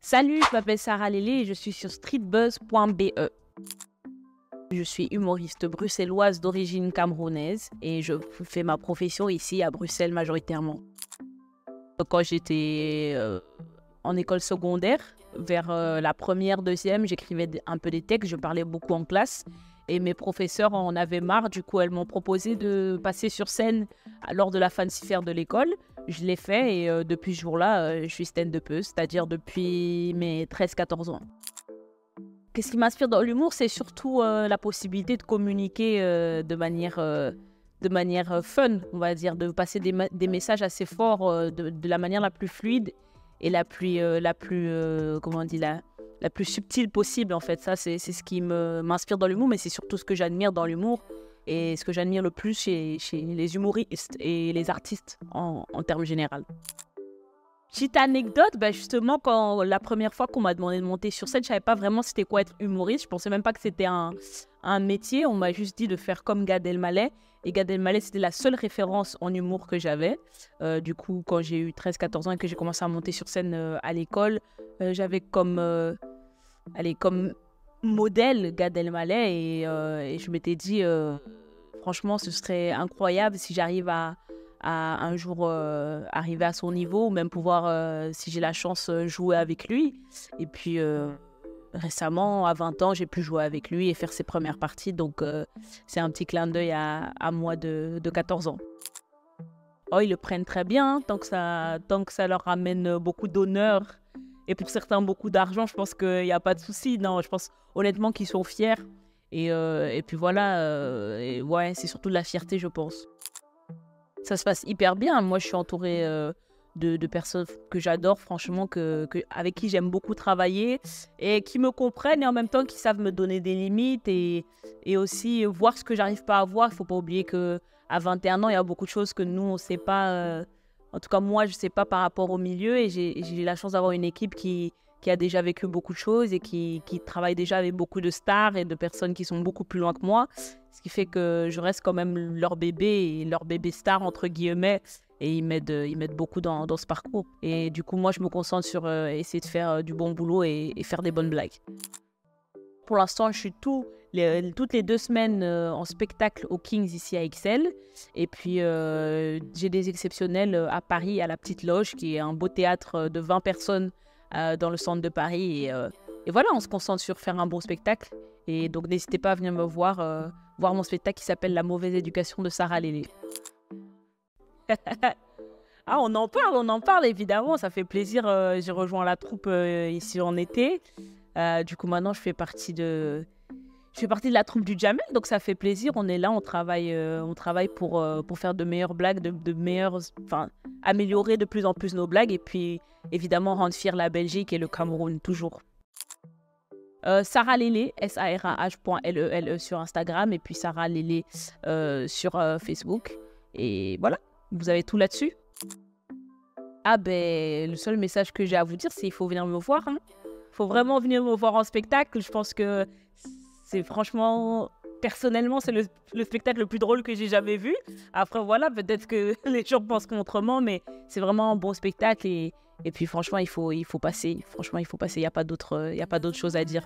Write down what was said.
Salut, je m'appelle Sarah Lélé et je suis sur streetbuzz.be. Je suis humoriste bruxelloise d'origine camerounaise et je fais ma profession ici à Bruxelles majoritairement. Quand j'étais en école secondaire, vers la première, deuxième, j'écrivais un peu des textes, je parlais beaucoup en classe et mes professeurs en avaient marre. Du coup, elles m'ont proposé de passer sur scène lors de la Fancy Fair de l'école. Je l'ai fait et depuis ce jour-là, je suis stand-upeuse, c'est-à-dire depuis mes 13-14 ans. Qu'est-ce qui m'inspire dans l'humour? C'est surtout la possibilité de communiquer de manière fun, on va dire, de passer des messages assez forts de la manière la plus fluide et la plus subtile possible, en fait. Ça, c'est ce qui m'inspire dans l'humour, mais c'est surtout ce que j'admire dans l'humour et ce que j'admire le plus chez les humoristes et les artistes en termes généraux. Petite anecdote, justement, quand la première fois qu'on m'a demandé de monter sur scène, je ne savais pas vraiment c'était quoi être humoriste. Je ne pensais même pas que c'était un métier. On m'a juste dit de faire comme Gad Elmaleh. Et Gad Elmaleh, c'était la seule référence en humour que j'avais. Du coup, quand j'ai eu 13-14 ans et que j'ai commencé à monter sur scène à l'école, j'avais comme modèle Gad Elmaleh. Et je m'étais dit, franchement, ce serait incroyable si j'arrive à un jour arriver à son niveau ou même pouvoir, si j'ai la chance, jouer avec lui. Et puis récemment, à 20 ans, j'ai pu jouer avec lui et faire ses premières parties. Donc c'est un petit clin d'œil à moi de 14 ans. Oh, ils le prennent très bien, tant que ça leur ramène beaucoup d'honneur et pour certains beaucoup d'argent, je pense qu'il n'y a pas de souci. Non, je pense honnêtement qu'ils sont fiers. Et puis voilà, et ouais, c'est surtout de la fierté, je pense. Ça se passe hyper bien. Moi, je suis entourée de personnes que j'adore, franchement, avec qui j'aime beaucoup travailler et qui me comprennent et en même temps qui savent me donner des limites et aussi voir ce que j'arrive pas à voir. Il ne faut pas oublier qu'à 21 ans, il y a beaucoup de choses que nous, on ne sait pas. En tout cas, moi, je ne sais pas par rapport au milieu et j'ai la chance d'avoir une équipe qui a déjà vécu beaucoup de choses et qui travaille déjà avec beaucoup de stars et de personnes qui sont beaucoup plus loin que moi. Ce qui fait que je reste quand même leur bébé star, entre guillemets, et ils m'aident beaucoup dans ce parcours. Et du coup, moi, je me concentre sur essayer de faire du bon boulot et faire des bonnes blagues. Pour l'instant, je suis toutes les 2 semaines en spectacle au Kings ici à Ixelles. Et puis, j'ai des exceptionnels à Paris, à la Petite Loge, qui est un beau théâtre de 20 personnes dans le centre de Paris. Et voilà, on se concentre sur faire un bon spectacle. Et donc, n'hésitez pas à venir me voir mon spectacle qui s'appelle La mauvaise éducation de Sarah Lélé. Ah, on en parle évidemment, ça fait plaisir. J'ai rejoint la troupe ici en été. Du coup, maintenant, je fais partie de la troupe du Jamel, donc ça fait plaisir. On est là, on travaille pour faire de meilleures blagues, améliorer de plus en plus nos blagues et puis évidemment rendre fier la Belgique et le Cameroun toujours. Sarah Lélé, sarah.lele sur Instagram et puis Sarah Lélé sur Facebook. Et voilà, vous avez tout là-dessus. Ah le seul message que j'ai à vous dire, c'est qu'il faut venir me voir. Il faut vraiment venir me voir en spectacle. Je pense que c'est franchement, personnellement, c'est le spectacle le plus drôle que j'ai jamais vu. Après, voilà, peut-être que les gens pensent autrement, mais c'est vraiment un bon spectacle. Et puis, franchement, il faut passer. Franchement, il faut passer. Il n'y a pas d'autre chose à dire.